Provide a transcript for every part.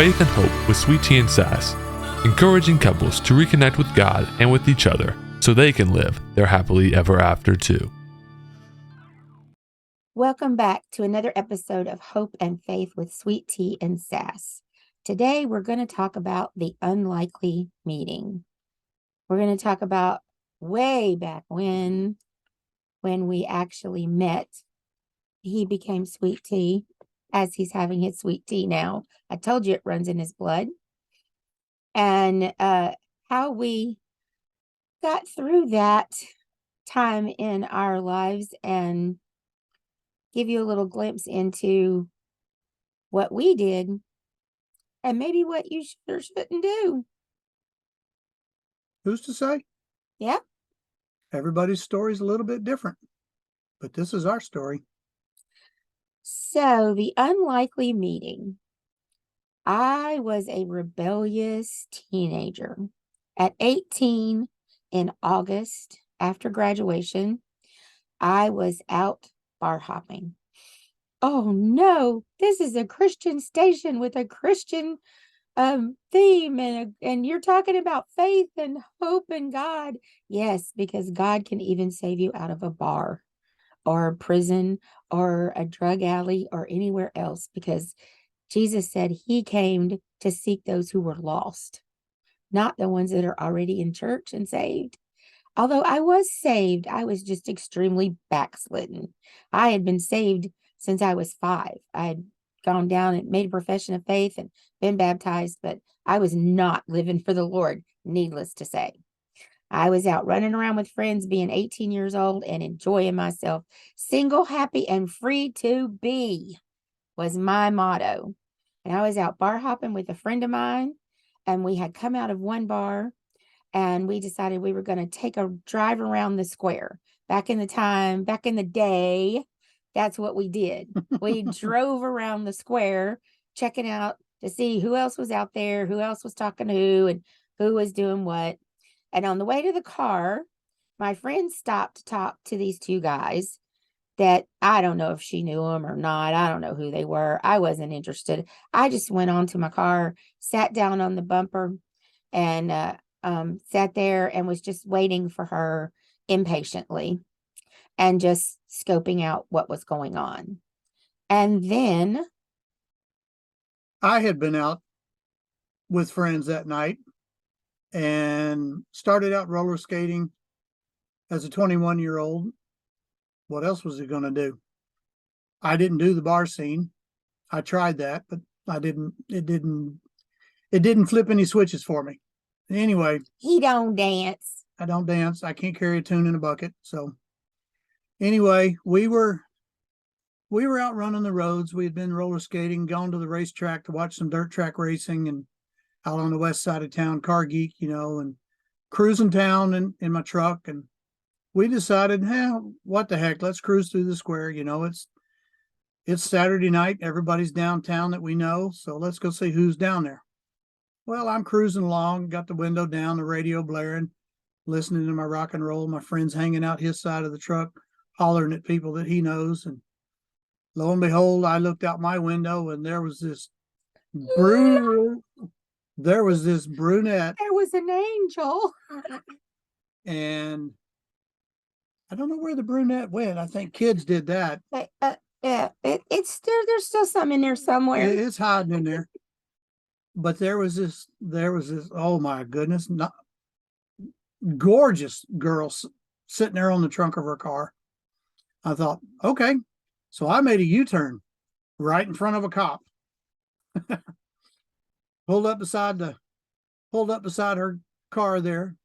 Faith and Hope with Sweet Tea and Sass, encouraging couples to reconnect with God and with each other so they can live their happily ever after too. Welcome back to another episode of Hope and Faith with Sweet Tea and Sass. Today, we're going to talk about the unlikely meeting. We're going to talk about way back when we actually met. He became Sweet Tea as he's having his sweet tea now. I told you it runs in his blood. And how we got through that time in our lives and give you a little glimpse into what we did and maybe what you should or shouldn't do. Who's to say? Yeah. Everybody's story is a little bit different, but this is our story. So the unlikely meeting. I was a rebellious teenager. At 18 in August, after graduation, I was out bar hopping. Oh no, this is a Christian station with a Christian theme, and you're talking about faith and hope in God. Yes, because God can even save you out of a bar or a prison or a drug alley or anywhere else, because Jesus said he came to seek those who were lost, not the ones that are already in church and saved. Although I was saved, I was just extremely backslidden. I had been saved since I was 5. I had gone down and made a profession of faith and been baptized, but I was not living for the Lord, needless to say. I was out running around with friends, being 18 years old and enjoying myself. Single, happy, and free to be was my motto. And I was out bar hopping with a friend of mine, and we had come out of one bar, and we decided we were going to take a drive around the square. Back in the day, that's what we did. We drove around the square, checking out to see who else was out there, who else was talking to who, and who was doing what. And on the way to the car, my friend stopped to talk to these two guys that I don't know if she knew them or not. I don't know who they were. I wasn't interested. I just went on to my car, sat down on the bumper, and sat there and was just waiting for her impatiently and just scoping out what was going on. And then I had been out with friends that night and started out roller skating as a 21-year-old. What else was he going to do? I didn't do the bar scene. I tried that, but it didn't flip any switches for me. Anyway, he don't dance. I don't dance. I can't carry a tune in a bucket. So anyway, we were out running the roads. We had been roller skating, gone to the racetrack to watch some dirt track racing, and out on the west side of town, car geek, and cruising town in my truck. And we decided, what the heck? Let's cruise through the square. It's Saturday night. Everybody's downtown that we know. So let's go see who's down there. Well, I'm cruising along, got the window down, the radio blaring, listening to my rock and roll. My friend's hanging out his side of the truck, hollering at people that he knows. And lo and behold, I looked out my window and there was this brunette. There was an angel. And I don't know where the brunette went. I think kids did that. Yeah, it's there. There's still some in there somewhere. It's hiding in there. But there was this, oh my goodness, gorgeous girl sitting there on the trunk of her car. I thought, okay. So I made a U-turn right in front of a cop. pulled up beside her car there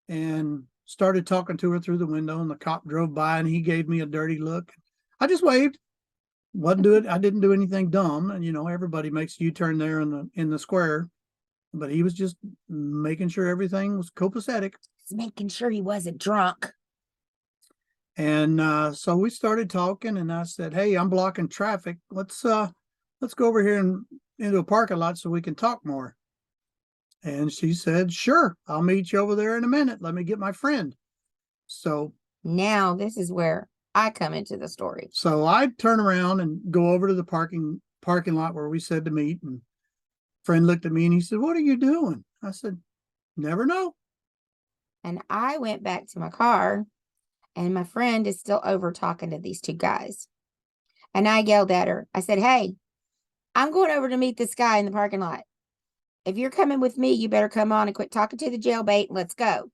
and started talking to her through the window, and the cop drove by and he gave me a dirty look. I just waved. I didn't do anything dumb. And everybody makes a U-turn there in the square, but he was just making sure everything was copacetic. He's making sure he wasn't drunk. And so we started talking, and I said, "Hey, I'm blocking traffic. Let's go over here and into a parking lot so we can talk more." And she said, "Sure, I'll meet you over there in a minute. Let me get my friend." So now this is where I come into the story. So I turn around and go over to the parking lot where we said to meet, and friend looked at me and he said, "What are you doing?" I said, "Never know." And I went back to my car, and my friend is still over talking to these two guys. And I yelled at her. I said, "Hey, I'm going over to meet this guy in the parking lot. If you're coming with me, you better come on and quit talking to the jailbait and let's go."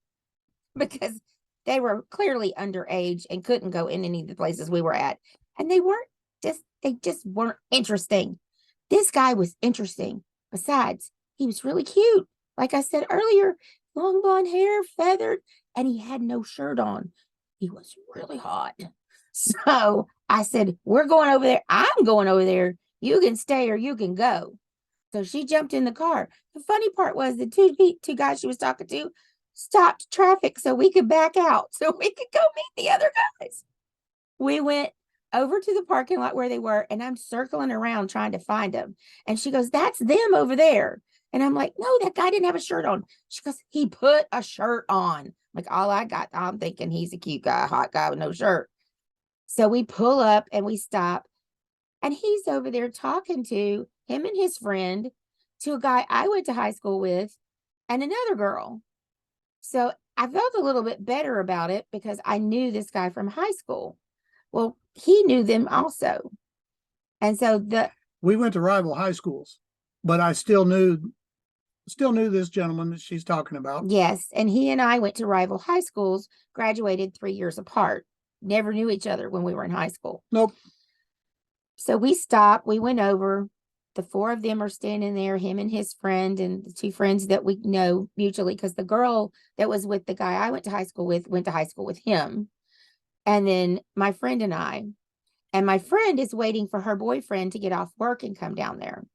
Because they were clearly underage and couldn't go in any of the places we were at. And they just weren't interesting. This guy was interesting. Besides, he was really cute. Like I said earlier, long blonde hair, feathered, and he had no shirt on. He was really hot. So I said, "We're going over there. I'm going over there. You can stay or you can go." So she jumped in the car. The funny part was the two guys she was talking to stopped traffic so we could back out, so we could go meet the other guys. We went over to the parking lot where they were, and I'm circling around trying to find them. And she goes, "That's them over there." And I'm like, "No, that guy didn't have a shirt on." She goes, "He put a shirt on." Like, all I got, I'm thinking he's a cute guy, hot guy with no shirt. So we pull up and we stop, and he's over there talking to him and his friend, to a guy I went to high school with, and another girl. So I felt a little bit better about it because I knew this guy from high school. Well, he knew them also. And so We went to rival high schools, but I still knew this gentleman that she's talking about. yes, and he and I went to rival high schools, graduated 3 years apart. Never knew each other when we were in high school. Nope. So we stopped, we went over. The four of them are standing there, him and his friend, and the two friends that we know mutually, because the girl that was with the guy I went to high school with him. And then my friend and I. And my friend is waiting for her boyfriend to get off work and come down there.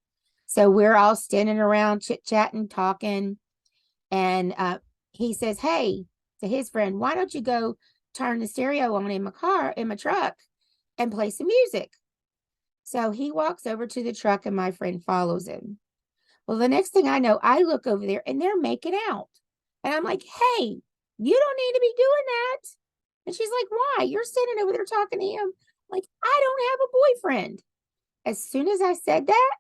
So we're all standing around, chit-chatting, talking. And he says, "Hey," to his friend, "why don't you go turn the stereo on in my truck, and play some music?" So he walks over to the truck and my friend follows him. Well, the next thing I know, I look over there and they're making out. And I'm like, "Hey, you don't need to be doing that." And she's like, "Why? You're standing over there talking to him." Like, "I don't have a boyfriend." As soon as I said that,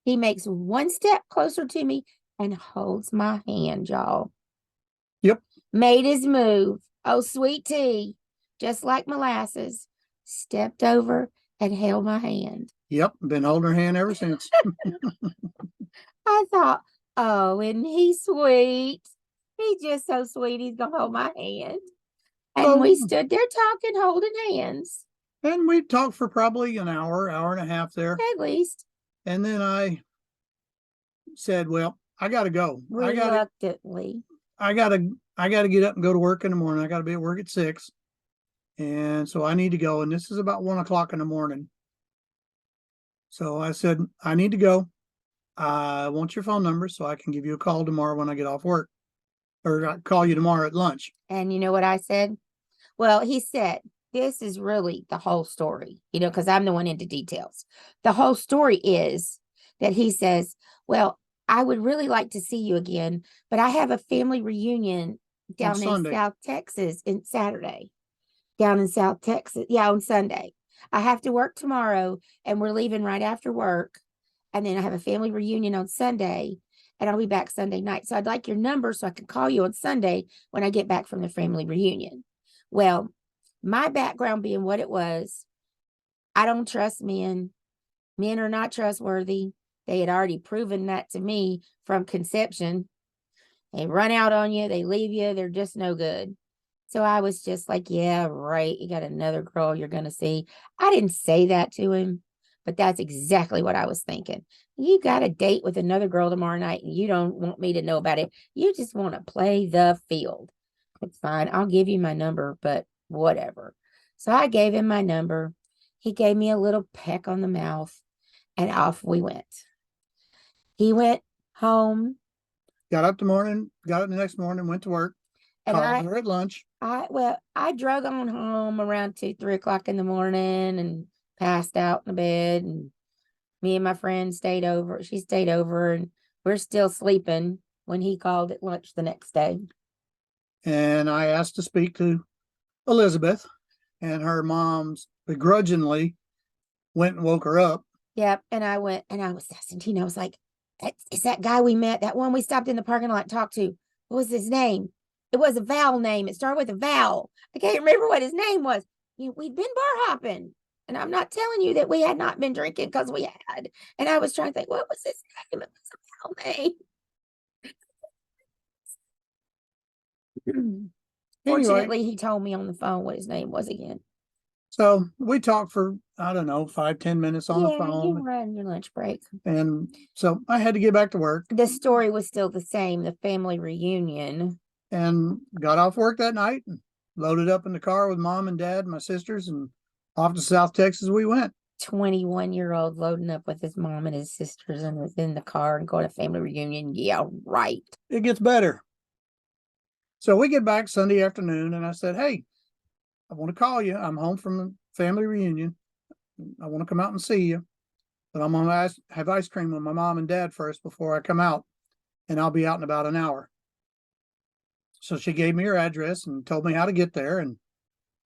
he makes one step closer to me and holds my hand, y'all. Yep. Made his move. Oh, sweet tea, just like molasses. Stepped over and held my hand. Yep. Been holding her hand ever since. I thought, "Oh, isn't he sweet? He's just so sweet. He's going to hold my hand." And we stood there talking, holding hands. And we talked for probably an hour and a half there. At least. And then I said, "Well, I got to go. Reluctantly. I got to get up and go to work in the morning. I got to be at work at 6. And so I need to go. And this is about 1 o'clock in the morning. So I said, "I need to go. I want your phone number so I can give you a call tomorrow when I get off work, or I'll call you tomorrow at lunch." And you know what I said? Well, he said, this is really the whole story, because I'm the one into details. The whole story is that he says, "Well, I would really like to see you again, but I have a family reunion down in South Texas on Saturday. Down in South Texas. Yeah, on Sunday. I have to work tomorrow and we're leaving right after work. And then I have a family reunion on Sunday and I'll be back Sunday night. So I'd like your number so I can call you on Sunday when I get back from the family reunion." Well, my background being what it was, I don't trust men. Men are not trustworthy. They had already proven that to me from conception. They run out on you. They leave you. They're just no good. So I was just like, "Yeah, right. You got another girl you're going to see." I didn't say that to him, but that's exactly what I was thinking. You got a date with another girl tomorrow night and you don't want me to know about it. You just want to play the field. It's fine. I'll give you my number, but whatever. So I gave him my number. He gave me a little peck on the mouth and off we went. He went home. Got up the next morning, went to work, And called her at lunch. I drug on home around 2-3 o'clock in the morning and passed out in the bed. And me and my friend stayed over. She stayed over, and we're still sleeping when he called at lunch the next day. And I asked to speak to Elizabeth, and her mom begrudgingly went and woke her up Yep. And I went and I was texting Tina. I was like, is that guy we met, that one we stopped in the parking lot and talked to? What was his name? It was a vowel name. It started with a vowel. I can't remember what his name was. We'd been bar hopping. And I'm not telling you that we had not been drinking, because we had. And I was trying to think, what was his name? It was a vowel name. Anyway, Fortunately, he told me on the phone what his name was again. so we talked for, I don't know, 5-10 minutes on the Yeah, you phone. were on your lunch break. And so I had to get back to work The story was still the same, the family reunion. and got off work that night and loaded up in the car with mom and dad and my sisters, and off to South Texas we went. 21-year-old loading up with his mom and his sisters and was in the car and going to family reunion. Yeah, right. It gets better. So we get back Sunday afternoon and I said, hey, I want to call you. I'm home from the family reunion. I want to come out and see you, but I'm going to have ice cream with my mom and dad first before I come out, and I'll be out in about an hour. So she gave me her address and told me how to get there. And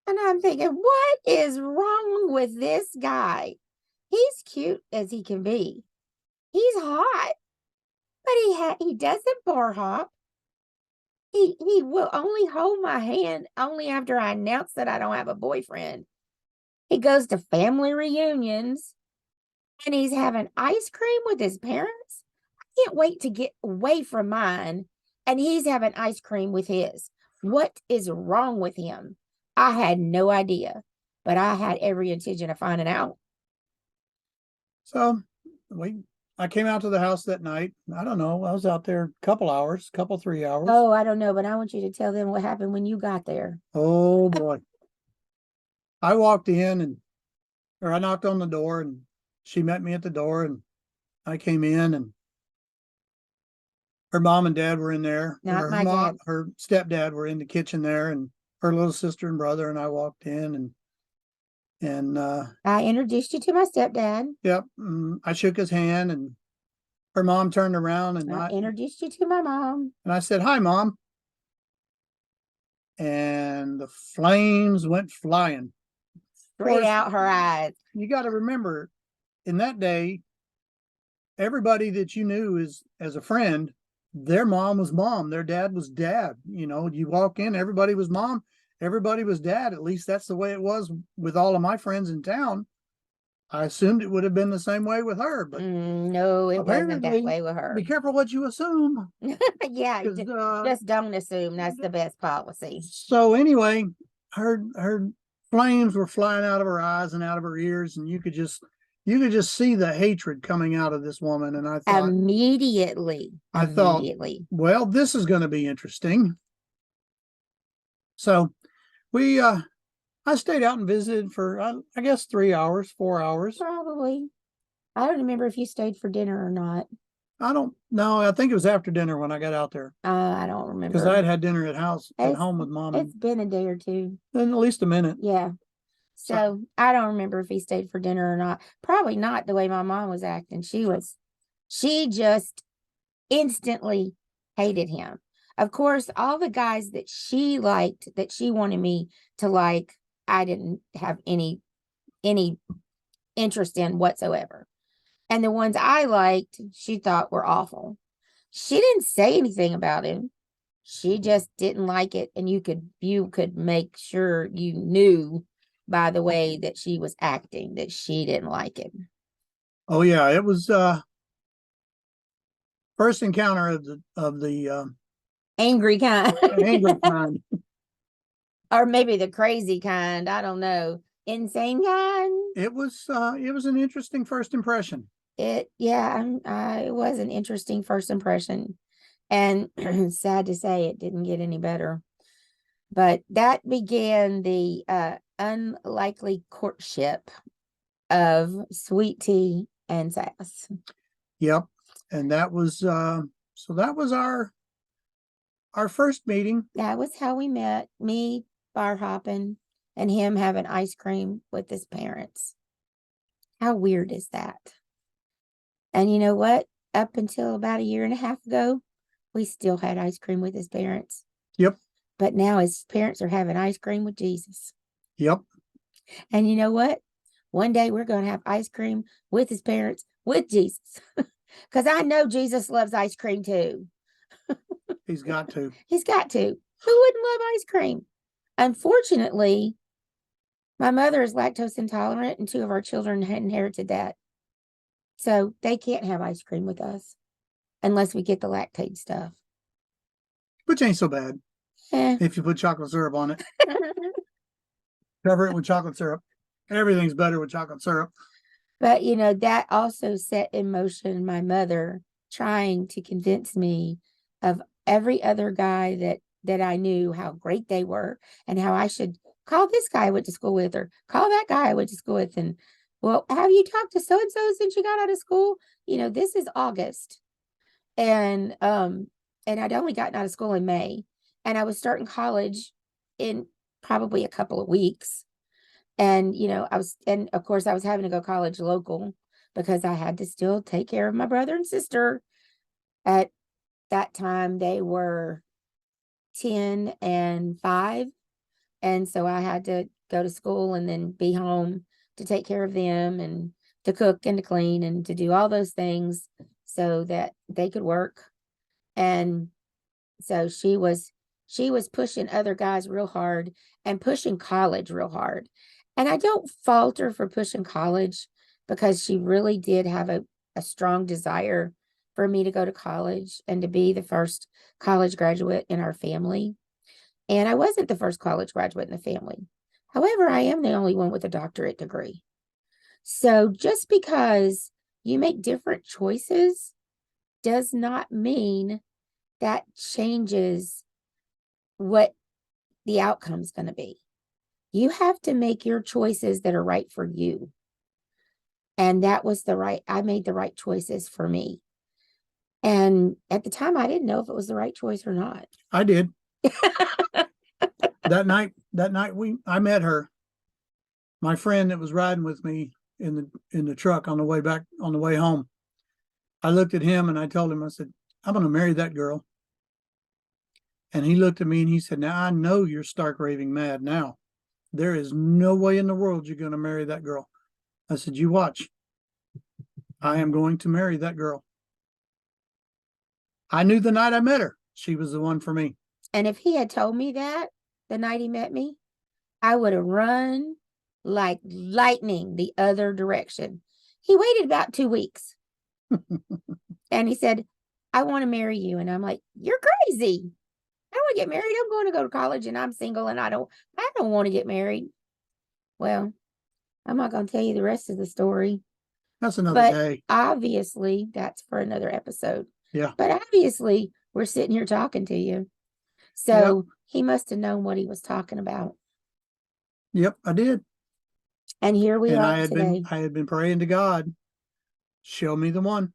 I'm thinking, what is wrong with this guy? He's cute as he can be. He's hot, but he doesn't bar hop. He will only hold my hand only after I announce that I don't have a boyfriend. He goes to family reunions and he's having ice cream with his parents. I can't wait to get away from mine, and he's having ice cream with his. What is wrong with him? I had no idea, but I had every intention of finding out. so I came out to the house that night. I don't know. I was out there a couple hours, 3 hours. Oh, I don't know, but I want you to tell them what happened when you got there. Oh boy. I walked in or I knocked on the door and she met me at the door, and I came in and her mom and dad were in there. Not Her my dad. her stepdad were in the kitchen there, and her little sister and brother, and I walked in and I introduced you to my stepdad. yep, I shook his hand, and her mom turned around and I introduced you to my mom. and I said, "Hi, Mom." And the flames went flying. Straight out her eyes. You got to remember, in that day, everybody that you knew as a friend, their mom was mom, their dad was dad. You know, you walk in, everybody was mom, everybody was dad. At least that's the way it was with all of my friends in town. I assumed it would have been the same way with her, but no, it wasn't that apparently, way with her. be careful what you assume. Yeah, 'Cause, just don't assume. That's the best policy. so anyway, her flames were flying out of her eyes and out of her ears, and you could just see the hatred coming out of this woman. And I thought, Immediately, well, this is going to be interesting. So we I stayed out and visited for I guess 3 hours, 4 hours. Probably. I don't remember if you stayed for dinner or not. I don't know. I think it was after dinner when I got out there, I don't remember. because I had had dinner at home with mom. It's been a day or two. At least a minute. Yeah. So I don't remember if he stayed for dinner or not. Probably not, the way my mom was acting. She just instantly hated him. Of course, all the guys that she liked, that she wanted me to like, I didn't have any interest in whatsoever. And the ones I liked, she thought were awful. She didn't say anything about him. She just didn't like it. And you could make sure you knew by the way that she was acting that she didn't like it. Oh yeah, it was first encounter of the angry kind. angry kind. Or maybe the crazy kind. I don't know. Insane kind. It was an interesting first impression. It was an interesting first impression, and sad to say it didn't get any better. But that began the unlikely courtship of Sweet Tea and Sass. Yep. And that was so that was our first meeting. That was how we met. Me bar hopping and him having ice cream with his parents. How weird is that? And you know what? Up until about a year and a half ago, we still had ice cream with his parents. Yep. But now his parents are having ice cream with Jesus. Yep. And you know what? one day we're going to have ice cream with his parents, with Jesus. Because I know Jesus loves ice cream too. He's got to. He's got to. Who wouldn't love ice cream? Unfortunately, my mother is lactose intolerant, and 2 of our children had inherited that. So they can't have ice cream with us unless we get the lactate stuff. Which ain't so bad if you put chocolate syrup on it. Cover it with chocolate syrup. Everything's better with chocolate syrup. But, that also set in motion my mother trying to convince me of every other guy that I knew, how great they were, and how I should call this guy I went to school with, or call that guy I went to school with. And, well, have you talked to so-and-so since you got out of school? This is August. And I'd only gotten out of school in May, and I was starting college in probably a couple of weeks. And, of course I was having to go college local because I had to still take care of my brother and sister. At that time, they were 10 and 5. And so I had to go to school and then be home to take care of them and to cook and to clean and to do all those things so that they could work. And so she was pushing other guys real hard and pushing college real hard. And I don't fault her for pushing college, because she really did have a strong desire for me to go to college and to be the first college graduate in our family. And I wasn't the first college graduate in the family. However, I am the only one with a doctorate degree. So just because you make different choices does not mean that changes what the outcome's going to be. You have to make your choices that are right for you. And I made the right choices for me. And at the time, I didn't know if it was the right choice or not. I did. That night I met her. My friend that was riding with me in the truck on the way home. I looked at him and I told him, I said, I'm going to marry that girl. And he looked at me and he said, now I know you're stark raving mad now. There is no way in the world you're going to marry that girl. I said, you watch. I am going to marry that girl. I knew the night I met her, she was the one for me. And if he had told me that the night he met me, I would have run like lightning the other direction. He waited about 2 weeks. And he said, I want to marry you. And I'm like, you're crazy. I don't want to get married. I'm going to go to college and I'm single and I don't want to get married. Well, I'm not going to tell you the rest of the story. That's another day. Obviously, that's for another episode. Yeah. But obviously, we're sitting here talking to you. So He must have known what he was talking about. Yep, I did. And here we are today. I had been praying to God, show me the one.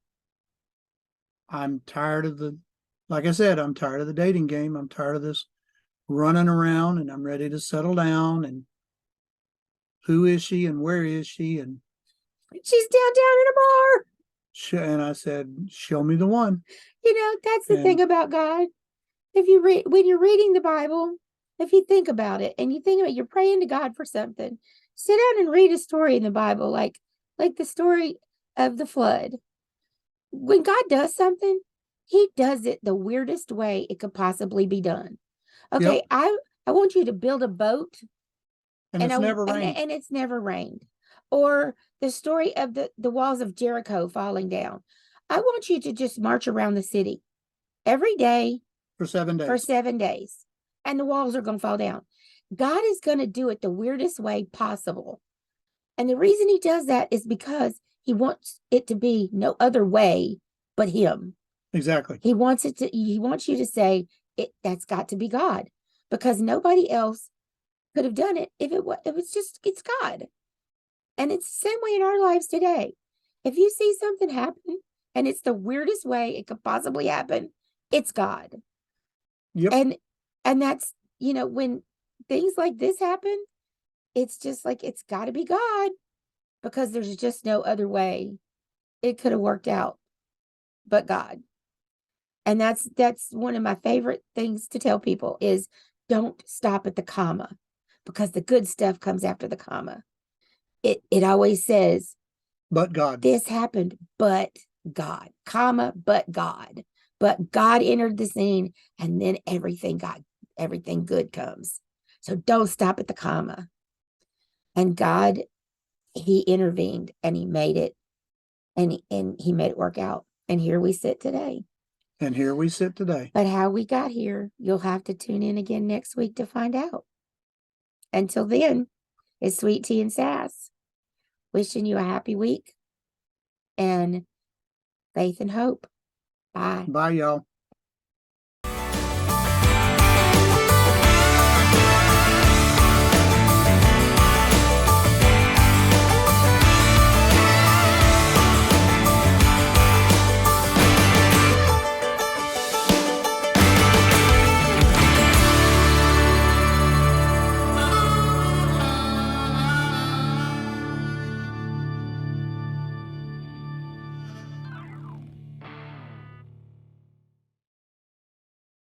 I'm tired of like I said, I'm tired of the dating game. I'm tired of this running around, and I'm ready to settle down. And who is she and where is she? And she's downtown in a bar. And I said, show me the one. That's the thing about God. When you're reading the Bible, if you think about it and you think about it, you're praying to God for something, sit down and read a story in the Bible, like the story of the flood. When God does something, he does it the weirdest way it could possibly be done. Okay, yep. I want you to build a boat. And it's never rained. And it's never rained. Or the story of the walls of Jericho falling down. I want you to just march around the city every day. For 7 days. For 7 days. And the walls are going to fall down. God is going to do it the weirdest way possible. And the reason he does that is because he wants it to be no other way but him. Exactly. He wants you to say, that's got to be God. Because nobody else could have done it if it's God. And it's the same way in our lives today. If you see something happen and it's the weirdest way it could possibly happen, it's God. Yep. And that's, when things like this happen, it's just like, it's got to be God, because there's just no other way it could have worked out but God. And that's one of my favorite things to tell people is don't stop at the comma, because the good stuff comes after the comma. it always says, But God. this happened, but God, comma, but God. But God entered the scene, and then everything good comes. So don't stop at the comma. And God, he intervened and he made it, and he made it work out. And here we sit today. And here we sit today. But how we got here, you'll have to tune in again next week to find out. Until then, it's Sweet Tea and Sass. Wishing you a happy week and faith and hope. Bye. Bye, y'all.